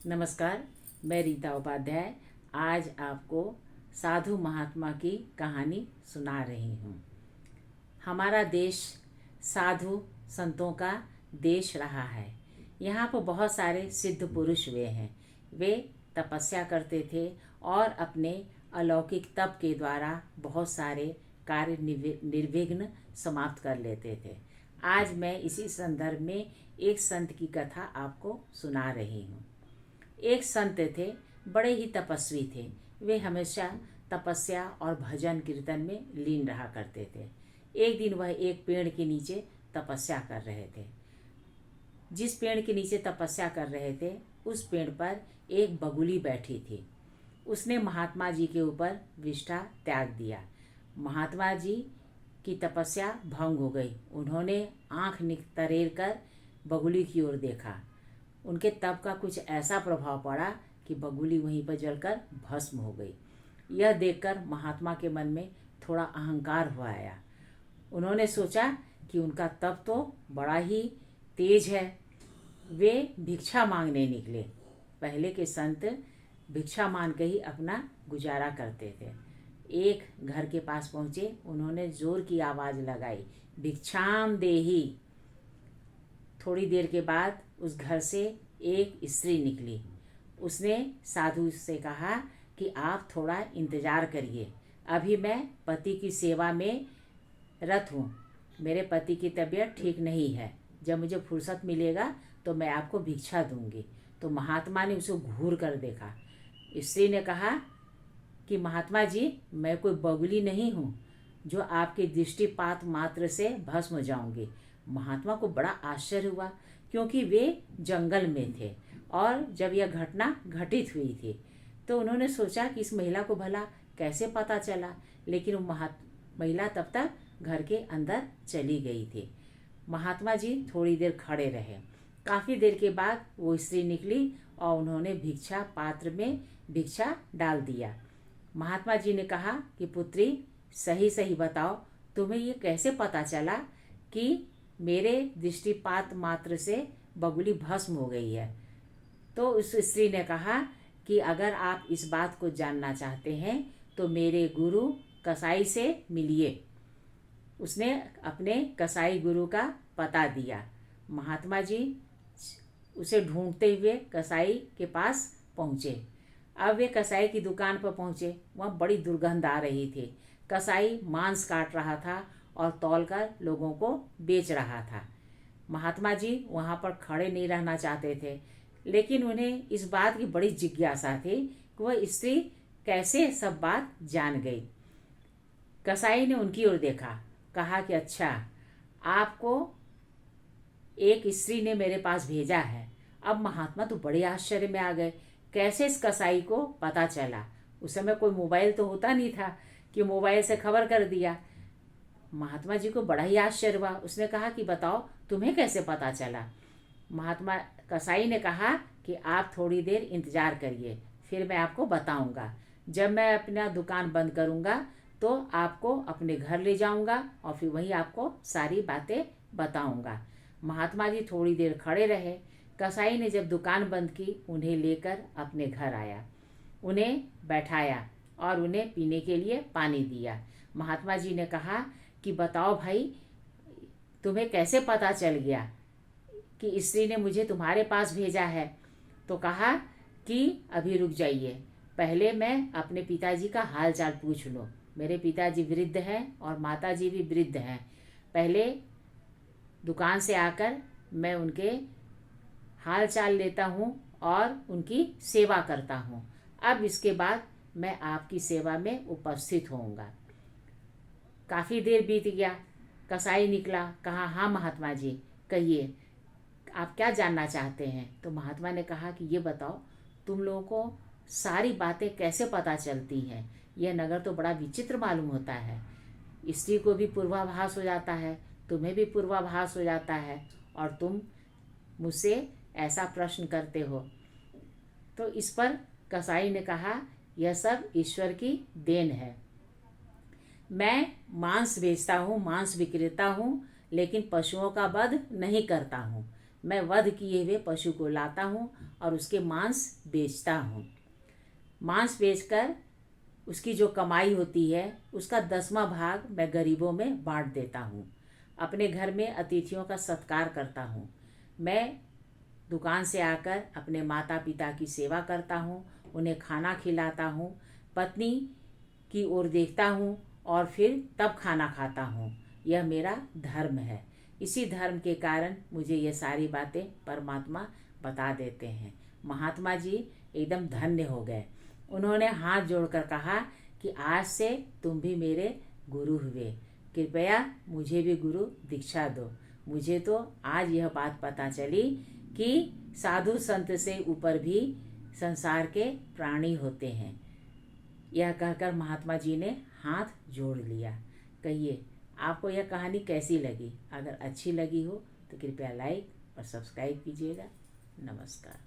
नमस्कार। मैं रीता उपाध्याय आज आपको साधु महात्मा की कहानी सुना रही हूँ। हमारा देश साधु संतों का देश रहा है। यहाँ पर बहुत सारे सिद्ध पुरुष हुए हैं। वे तपस्या करते थे और अपने अलौकिक तप के द्वारा बहुत सारे कार्य निर्विघ्न समाप्त कर लेते थे। आज मैं इसी संदर्भ में एक संत की कथा आपको सुना रही हूँ। एक संत थे, बड़े ही तपस्वी थे। वे हमेशा तपस्या और भजन कीर्तन में लीन रहा करते थे। एक दिन वह एक पेड़ के नीचे तपस्या कर रहे थे। जिस पेड़ के नीचे तपस्या कर रहे थे उस पेड़ पर एक बगुली बैठी थी। उसने महात्मा जी के ऊपर विष्ठा त्याग दिया। महात्मा जी की तपस्या भंग हो गई। उन्होंने आंख तरेर कर बगुली की ओर देखा। उनके तप का कुछ ऐसा प्रभाव पड़ा कि बगुली वहीं पर जलकर भस्म हो गई। यह देखकर महात्मा के मन में थोड़ा अहंकार हो आया। उन्होंने सोचा कि उनका तप तो बड़ा ही तेज है। वे भिक्षा मांगने निकले। पहले के संत भिक्षा मांग के ही अपना गुजारा करते थे। एक घर के पास पहुँचे। उन्होंने जोर की आवाज़ लगाई, भिक्षाम देही। थोड़ी देर के बाद उस घर से एक स्त्री निकली। उसने साधु से कहा कि आप थोड़ा इंतज़ार करिए, अभी मैं पति की सेवा में रत हूँ। मेरे पति की तबीयत ठीक नहीं है। जब मुझे फुर्सत मिलेगा तो मैं आपको भिक्षा दूंगी। तो महात्मा ने उसे घूर कर देखा। स्त्री ने कहा कि महात्मा जी, मैं कोई बगुली नहीं हूँ जो आपके दृष्टिपात मात्र से भस्म हो जाऊंगी। महात्मा को बड़ा आश्चर्य हुआ, क्योंकि वे जंगल में थे और जब यह घटना घटित हुई थी तो उन्होंने सोचा कि इस महिला को भला कैसे पता चला। लेकिन वो महिला तब तक घर के अंदर चली गई थी। महात्मा जी थोड़ी देर खड़े रहे। काफ़ी देर के बाद वो स्त्री निकली और उन्होंने भिक्षा पात्र में भिक्षा डाल दिया। महात्मा जी ने कहा कि पुत्री, सही सही बताओ, तुम्हें ये कैसे पता चला कि मेरे दृष्टिपात मात्र से बगुली भस्म हो गई है। तो उस स्त्री ने कहा कि अगर आप इस बात को जानना चाहते हैं तो मेरे गुरु कसाई से मिलिए। उसने अपने कसाई गुरु का पता दिया। महात्मा जी उसे ढूंढते हुए कसाई के पास पहुँचे। अब वे कसाई की दुकान पर पहुँचे। वहाँ बड़ी दुर्गंध आ रही थी। कसाई मांस काट रहा था और तौलकर लोगों को बेच रहा था। महात्मा जी वहाँ पर खड़े नहीं रहना चाहते थे, लेकिन उन्हें इस बात की बड़ी जिज्ञासा थी कि वह स्त्री कैसे सब बात जान गई। कसाई ने उनकी ओर देखा, कहा कि अच्छा, आपको एक स्त्री ने मेरे पास भेजा है। अब महात्मा तो बड़े आश्चर्य में आ गए, कैसे इस कसाई को पता चला। उस समय कोई मोबाइल तो होता नहीं था कि मोबाइल से खबर कर दिया। महात्मा जी को बड़ा ही आश्चर्य हुआ। उसने कहा कि बताओ, तुम्हें कैसे पता चला। महात्मा कसाई ने कहा कि आप थोड़ी देर इंतज़ार करिए, फिर मैं आपको बताऊंगा। जब मैं अपना दुकान बंद करूंगा तो आपको अपने घर ले जाऊंगा और फिर वहीं आपको सारी बातें बताऊंगा। महात्मा जी थोड़ी देर खड़े रहे। कसाई ने जब दुकान बंद की, उन्हें लेकर अपने घर आया, उन्हें बैठाया और उन्हें पीने के लिए पानी दिया। महात्मा जी ने कहा कि बताओ भाई, तुम्हें कैसे पता चल गया कि स्त्री ने मुझे तुम्हारे पास भेजा है। तो कहा कि अभी रुक जाइए, पहले मैं अपने पिताजी का हाल चाल पूछ लूँ। मेरे पिताजी वृद्ध हैं और माताजी भी वृद्ध हैं। पहले दुकान से आकर मैं उनके हाल चाल लेता हूँ और उनकी सेवा करता हूँ। अब इसके बाद मैं आपकी सेवा में उपस्थित होऊंगा। काफ़ी देर बीत गया। कसाई निकला, कहा हाँ महात्मा जी, कहिए आप क्या जानना चाहते हैं। तो महात्मा ने कहा कि ये बताओ, तुम लोगों को सारी बातें कैसे पता चलती हैं। यह नगर तो बड़ा विचित्र मालूम होता है। स्त्री को भी पूर्वाभास हो जाता है, तुम्हें भी पूर्वाभास हो जाता है, और तुम मुझसे ऐसा प्रश्न करते हो। तो इस पर कसाई ने कहा, यह सब ईश्वर की देन है। मैं मांस बेचता हूँ, मांस विक्रेता हूँ, लेकिन पशुओं का वध नहीं करता हूँ। मैं वध किए हुए पशु को लाता हूँ और उसके मांस बेचता हूँ। मांस बेचकर उसकी जो कमाई होती है उसका 10वां भाग मैं गरीबों में बांट देता हूँ। अपने घर में अतिथियों का सत्कार करता हूँ। मैं दुकान से आकर अपने माता पिता की सेवा करता हूँ, उन्हें खाना खिलाता हूँ, पत्नी की ओर देखता हूँ और फिर तब खाना खाता हूँ। यह मेरा धर्म है। इसी धर्म के कारण मुझे ये सारी बातें परमात्मा बता देते हैं। महात्मा जी एकदम धन्य हो गए। उन्होंने हाथ जोड़कर कहा कि आज से तुम भी मेरे गुरु हुए, कृपया मुझे भी गुरु दीक्षा दो। मुझे तो आज यह बात पता चली कि साधु संत से ऊपर भी संसार के प्राणी होते हैं। यह कहकर महात्मा जी ने हाथ जोड़ लिया। कहिए आपको यह कहानी कैसी लगी? अगर अच्छी लगी हो तो कृपया लाइक और सब्सक्राइब कीजिएगा। नमस्कार।